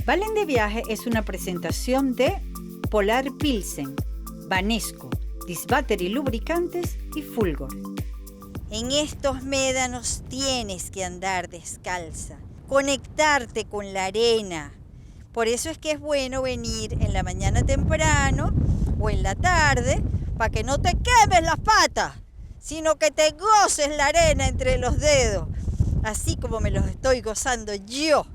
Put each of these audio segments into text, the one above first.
Valen de Viaje es una presentación de Polar Pilsen, Banesco, Disbattery Lubricantes y Fulgor. En estos médanos tienes que andar descalza, conectarte con la arena. Por eso es que es bueno venir en la mañana temprano o en la tarde para que no te quemes las patas, sino que te goces la arena entre los dedos, así como me los estoy gozando yo.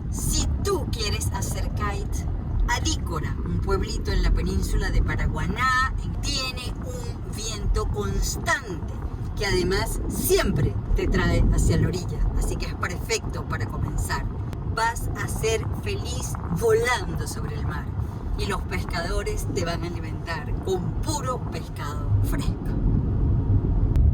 Si tú quieres hacer kite, Adícora, un pueblito en la península de Paraguaná, tiene un viento constante que además siempre te trae hacia la orilla, así que es perfecto para comenzar. Vas a ser feliz volando sobre el mar y los pescadores te van a alimentar con puro pescado fresco.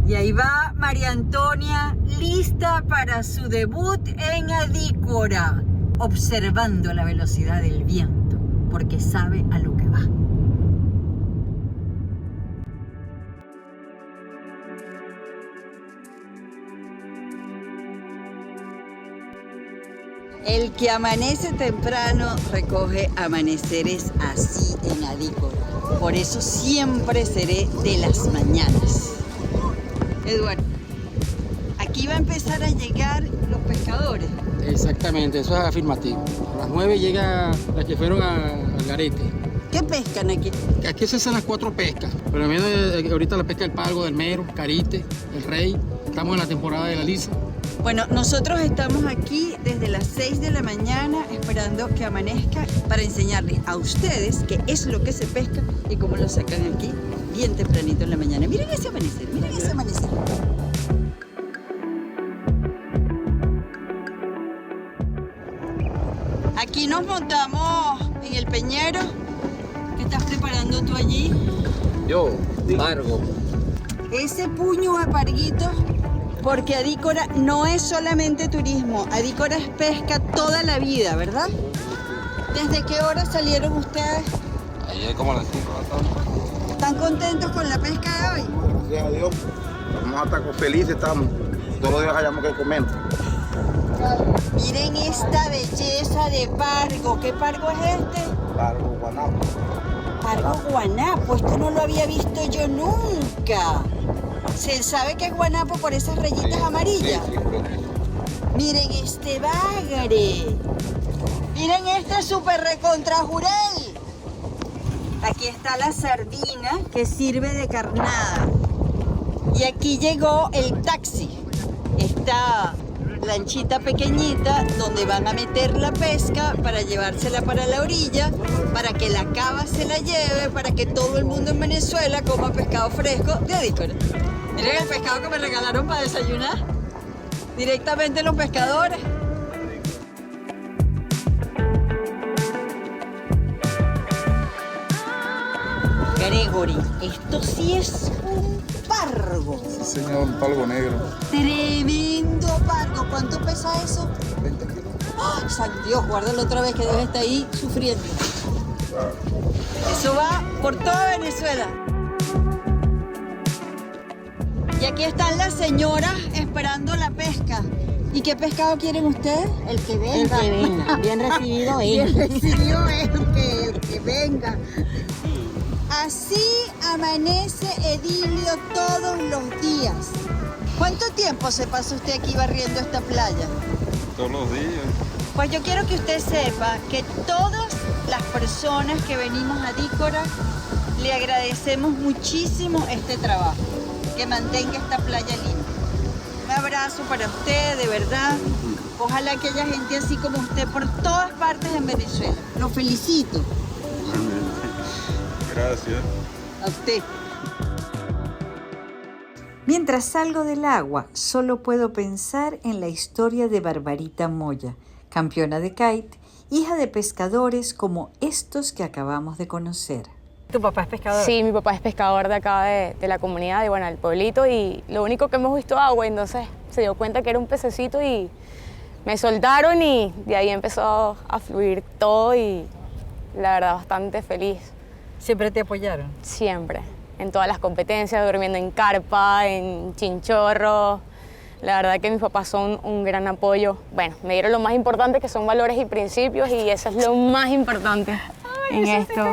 Y ahí va María Antonia, lista para su debut en Adícora, observando la velocidad del viento, porque sabe a lo que va. El que amanece temprano recoge amaneceres así en Adícora. Por eso siempre seré de las mañanas. Eduardo, aquí va a empezar a llegar los pescadores. Exactamente, eso es afirmativo. A las 9 llega las que fueron al garete. ¿Qué pescan aquí? Aquí se hacen las 4 pescas. Pero ahorita la pesca del Pargo, del Mero, Carite, el Rey. Estamos en la temporada de la lisa. Bueno, nosotros estamos aquí desde las 6 de la mañana esperando que amanezca para enseñarles a ustedes qué es lo que se pesca y cómo lo sacan aquí bien tempranito en la mañana. Miren ese amanecer, miren ese amanecer. Aquí nos montamos en el peñero. ¿Qué estás preparando tú allí? Yo, pargo. Ese puño de parguitos, porque Adícora no es solamente turismo, Adícora es pesca toda la vida, ¿verdad? ¿Desde qué hora salieron ustedes? Ayer como a las 5 de la tarde. ¿Están contentos con la pesca de hoy? Gracias a Dios, vamos a estar felices, estamos. Todos los días hayamos que comer. Miren esta belleza de pargo. ¿Qué pargo es este? Pargo guanapo. Pargo guanapo, esto no lo había visto yo nunca. ¿Se sabe que es guanapo por esas rayitas amarillas? Sí, Miren este bagre. Miren este super recontra jurel. Aquí está la sardina que sirve de carnada. Y aquí llegó el taxi. Esta lanchita pequeñita donde van a meter la pesca para llevársela para la orilla, para que la cava se la lleve, para que todo el mundo en Venezuela coma pescado fresco de Adícora. Miren el pescado que me regalaron para desayunar. Directamente los pescadores. Gregory, esto sí es un pargo. Sí, señor, un pargo negro. Tremendo pargo. ¿Cuánto pesa eso? 20 kilos. ¡Ay, San Dios! Guárdalo otra vez que debe estar ahí sufriendo. Eso va por toda Venezuela. Y aquí están las señoras esperando la pesca. ¿Y qué pescado quieren ustedes? El que venga. El que venga. Bien recibido él. Bien recibido el que venga. Así amanece Edilio todos los días. ¿Cuánto tiempo se pasa usted aquí barriendo esta playa? Todos los días. Pues yo quiero que usted sepa que todas las personas que venimos a Adícora le agradecemos muchísimo este trabajo, que mantenga esta playa linda. Un abrazo para usted, de verdad. Ojalá que haya gente así como usted por todas partes en Venezuela. Lo felicito. Gracias. A usted. Mientras salgo del agua, solo puedo pensar en la historia de Barbarita Moya, campeona de kite, hija de pescadores como estos que acabamos de conocer. ¿Tu papá es pescador? Sí, mi papá es pescador de acá de la comunidad, del pueblito, y lo único que hemos visto agua, entonces se dio cuenta que era un pececito y me soltaron y de ahí empezó a fluir todo y la verdad bastante feliz. ¿Siempre te apoyaron? Siempre, en todas las competencias, durmiendo en carpa, en chinchorro, La verdad que mis papás son un gran apoyo. Bueno, me dieron lo más importante, que son valores y principios, y eso es lo más importante en esto.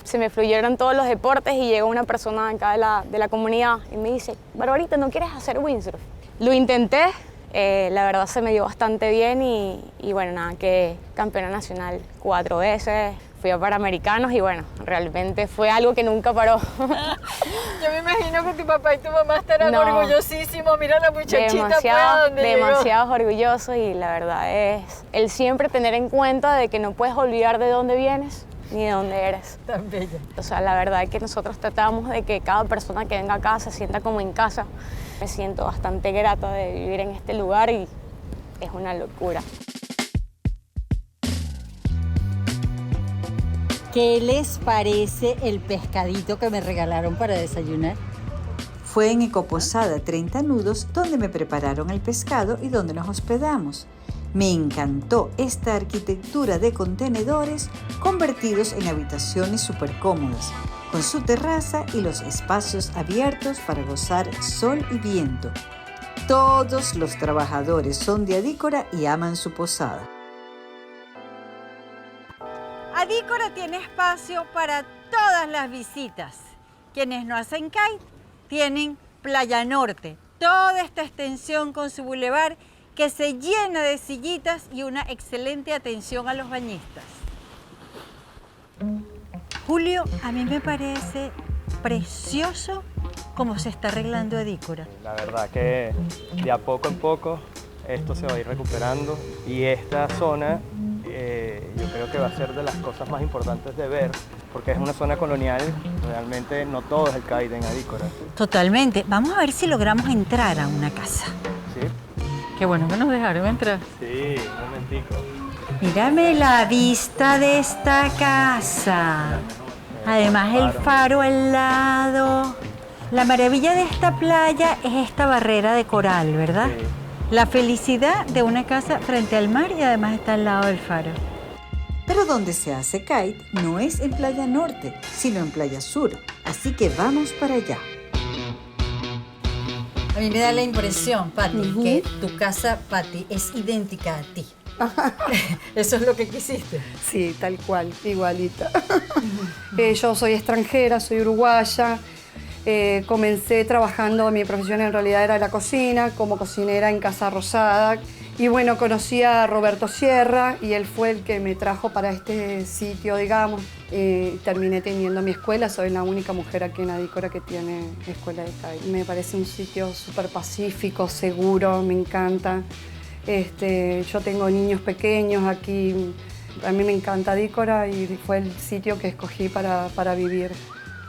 Se me fluyeron todos los deportes y llegó una persona acá de la comunidad y me dice, Barbarita, ¿no quieres hacer windsurf? Lo intenté, la verdad se me dio bastante bien y bueno, nada, que campeona nacional 4 veces. Fui a Panamericanos y bueno, realmente fue algo que nunca paró. Yo me imagino que tu papá y tu mamá estarán orgullosísimos. Mira la muchachita demasiado orgullosos, y la verdad es el siempre tener en cuenta de que no puedes olvidar de dónde vienes ni de dónde eres. Tan bella. O sea, la verdad es que nosotros tratamos de que cada persona que venga acá se sienta como en casa. Me siento bastante grata de vivir en este lugar y es una locura. ¿Qué les parece el pescadito que me regalaron para desayunar? Fue en Ecoposada 30 Nudos donde me prepararon el pescado y donde nos hospedamos. Me encantó esta arquitectura de contenedores convertidos en habitaciones súper cómodas, con su terraza y los espacios abiertos para gozar sol y viento. Todos los trabajadores son de Adícora y aman su posada. Adícora tiene espacio para todas las visitas. Quienes no hacen kite tienen Playa Norte, toda esta extensión con su bulevar que se llena de sillitas y una excelente atención a los bañistas. Julio, a mí me parece precioso cómo se está arreglando Adícora. La verdad que de a poco en poco esto se va a ir recuperando y esta zona yo creo que va a ser de las cosas más importantes de ver, porque es una zona colonial, realmente no todo es el kite en Adícora. Totalmente. Vamos a ver si logramos entrar a una casa. ¿Sí? Qué bueno que nos dejaron entrar. Sí, un momentico. Mírame la vista de esta casa. Además el faro al lado. La maravilla de esta playa es esta barrera de coral, ¿verdad? Sí. La felicidad de una casa frente al mar y además está al lado del faro. Pero donde se hace kite no es en Playa Norte, sino en Playa Sur, así que vamos para allá. A mí me da la impresión, Pati, que tu casa, Pati, es idéntica a ti. Eso es lo que quisiste. Sí, tal cual, igualita. Yo soy extranjera, soy uruguaya. Comencé trabajando, mi profesión en realidad era la cocina, como cocinera en Casa Rosada. Y bueno, conocí a Roberto Sierra y él fue el que me trajo para este sitio, digamos. Terminé teniendo mi escuela, soy la única mujer aquí en Adícora que tiene escuela de kite. Me parece un sitio súper pacífico, seguro, me encanta. Yo tengo niños pequeños aquí, a mí me encanta Adícora y fue el sitio que escogí para vivir,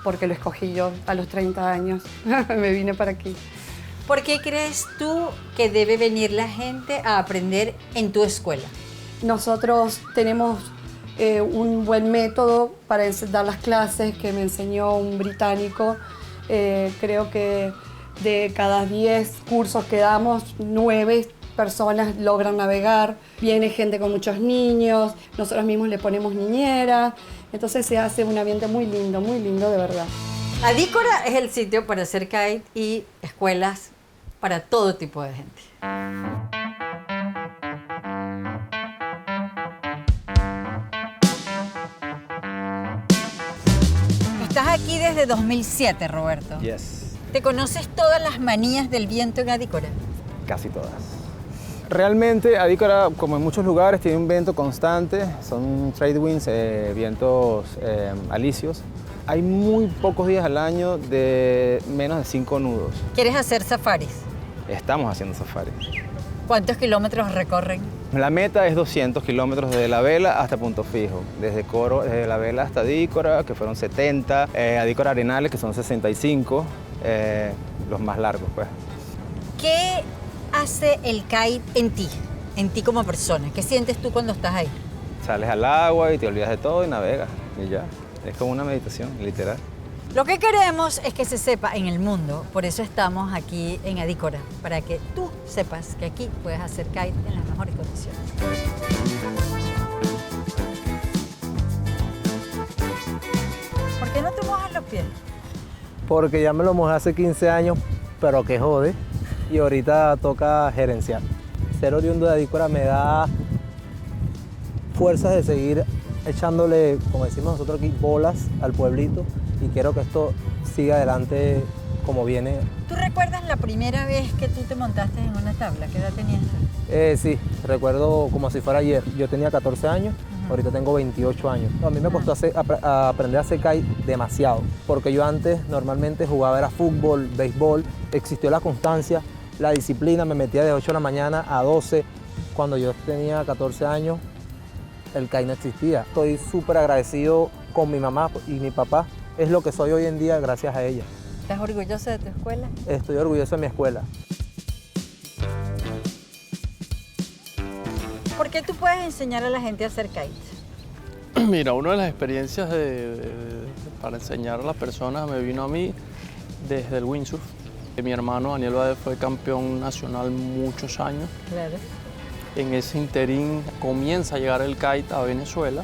porque lo escogí yo a los 30 años, me vine para aquí. ¿Por qué crees tú que debe venir la gente a aprender en tu escuela? Nosotros tenemos un buen método para dar las clases que me enseñó un británico. Creo que de cada 10 cursos que damos, 9 personas logran navegar. Viene gente con muchos niños, nosotros mismos le ponemos niñera. Entonces se hace un ambiente muy lindo de verdad. Adícora es el sitio para hacer kite y escuelas para todo tipo de gente. Estás aquí desde 2007, Roberto. Yes, ¿Te conoces todas las manías del viento en Adícora? casi todas. Realmente Adícora, como en muchos lugares, tiene un viento constante, son trade winds, vientos alisios. Hay muy pocos días al año de menos de 5 nudos. ¿Quieres hacer safaris? Estamos haciendo safari. ¿Cuántos kilómetros recorren? La meta es 200 kilómetros desde La Vela hasta Punto Fijo. Desde La Vela hasta Adícora, que fueron 70. Adícora Arenales, que son 65. Los más largos, pues. ¿Qué hace el kite en ti como persona? ¿Qué sientes tú cuando estás ahí? Sales al agua y te olvidas de todo y navegas. Y ya. Es como una meditación, literal. Lo que queremos es que se sepa en el mundo, por eso estamos aquí en Adícora, para que tú sepas que aquí puedes hacer kite en las mejores condiciones. ¿Por qué no te mojas los pies? Porque ya me lo mojé hace 15 años, pero que jode. y ahorita toca gerenciar. Ser oriundo de Adícora me da fuerzas de seguir echándole, como decimos nosotros aquí, bolas al pueblito, y quiero que esto siga adelante como viene. ¿Tú recuerdas la primera vez que tú te montaste en una tabla? ¿Qué edad tenías? Sí, recuerdo como si fuera ayer. Yo tenía 14 años, ahorita tengo 28 años. A mí me costó aprender a hacer kite demasiado, porque yo antes normalmente jugaba era fútbol, béisbol, existió la constancia, la disciplina, me metía de 8 de la mañana a 12. Cuando yo tenía 14 años, el kite no existía. Estoy súper agradecido con mi mamá y mi papá. Es lo que soy hoy en día gracias a ella. ¿Estás orgulloso de tu escuela? Estoy orgulloso de mi escuela. ¿Por qué tú puedes enseñar a la gente a hacer kite? Mira, una de las experiencias para enseñar a las personas me vino a mí desde el windsurf. Mi hermano Daniel Bade fue campeón nacional muchos años. Claro. En ese interín comienza a llegar el kite a Venezuela.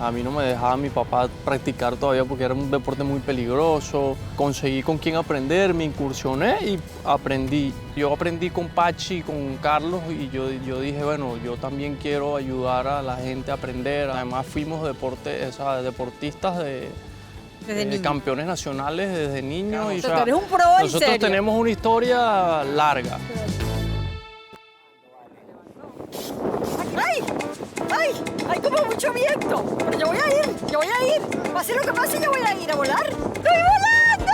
A mí no me dejaba mi papá practicar todavía porque era un deporte muy peligroso. Conseguí con quién aprender, me incursioné y aprendí. Yo aprendí con Pachi, con Carlos, y yo dije, bueno, yo también quiero ayudar a la gente a aprender. Además fuimos deportistas de campeones nacionales desde niños. Y, o sea, tú eres un pro en nosotros serio. tenemos una historia larga. ¡Ay! ¡Ay! ¡Hay como mucho viento! Pero yo voy a ir. Pase lo que pase, yo voy a ir a volar. ¡Estoy volando!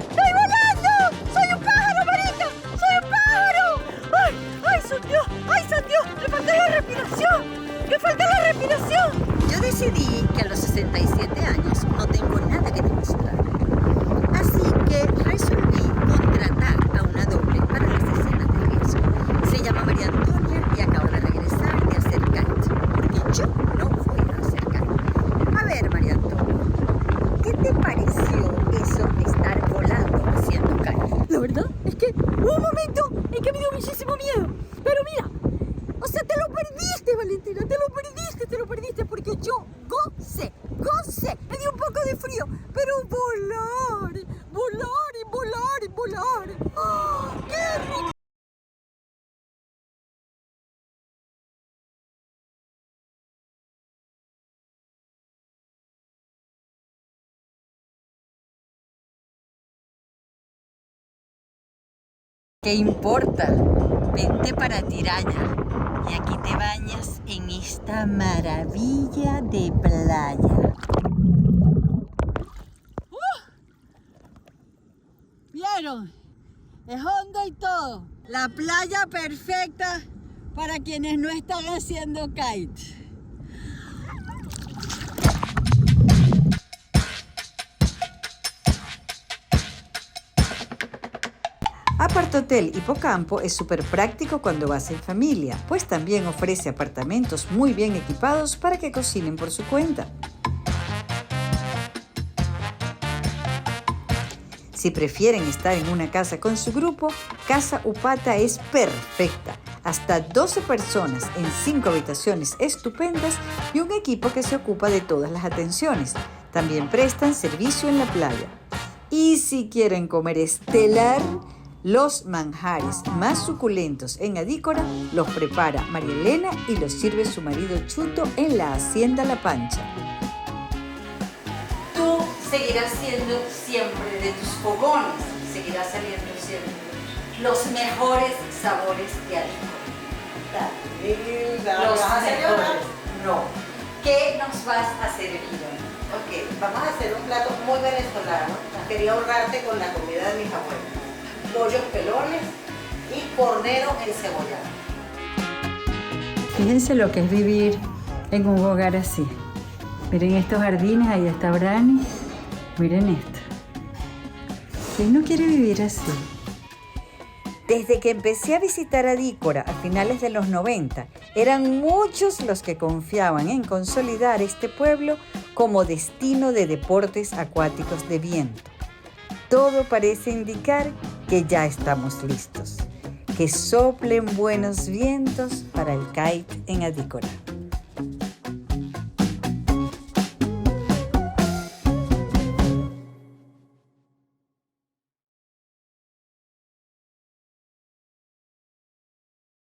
¡Estoy volando! ¡Soy un pájaro, marica! ¡Soy un pájaro! ¡Ay! ¡Ay, son Dios! ¡Ay, son Dios! ¡Me falta la respiración! ¡Me falta la respiración! Yo decidí que a los 67 años no tengo nada que demostrar. Así que resolví contratar a una doble para las escenas de riesgo. Se llama María Antonia y acaba de regresar de hacer kite, porque yo no voy a hacer kite. A ver, María Antonia, ¿qué te pareció eso de estar volando haciendo kite? La verdad es que hubo un momento en que me dio muchísimo miedo. Pero mira, o sea, te lo perdiste, Valentina, te lo perdiste, porque yo gocé. Me dio un poco de frío, pero volar. ¡Oh, qué rico! ¿Qué importa? Vente para Tiraña y aquí te bañas en esta maravilla de playa. ¿Vieron? Es hondo y todo. La playa perfecta para quienes no están haciendo kite. Apartotel Hipocampo es súper práctico cuando vas en familia, pues también ofrece apartamentos muy bien equipados para que cocinen por su cuenta. Si prefieren estar en una casa con su grupo, Casa Upata es perfecta. Hasta 12 personas en 5 habitaciones estupendas y un equipo que se ocupa de todas las atenciones. También prestan servicio en la playa. Y si quieren comer estelar, los manjares más suculentos en Adícora los prepara María Elena y los sirve su marido Chuto en la Hacienda La Pancha. Tú seguirás siendo siempre de tus fogones, seguirás saliendo siempre los mejores sabores de Adícora. Los mejores. No. ¿Qué nos vas a servir hoy? Ok, vamos a hacer un plato muy venezolano. Quería ahorrarte con la comida de mis abuelos. Pollos pelones y cordero encebollado. Fíjense lo que es vivir en un hogar así. Miren estos jardines, ahí está Brani. Miren esto. ¿Quién no quiere vivir así? Desde que empecé a visitar Adícora a finales de los 90, eran muchos los que confiaban en consolidar este pueblo como destino de deportes acuáticos de viento. Todo parece indicar que ya estamos listos. Que soplen buenos vientos para el kite en Adícora.